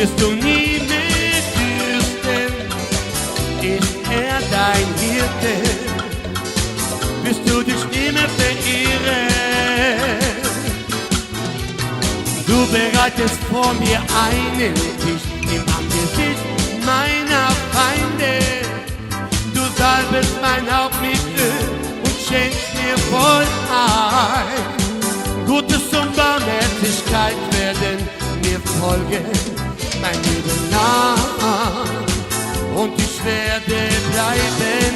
wirst du nie mit Fürsten, ist er dein Hirte, wirst du die Stimme verehren. Du bereitest vor mir einen Tisch im Angesicht meiner Feinde. Du salbest mein Haupt mit Öl und schenkst mir voll ein. Gutes und Barmherzigkeit werden mir folgen, mein Leben lang. Und ich werde bleiben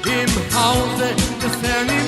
im Hause des Herrn.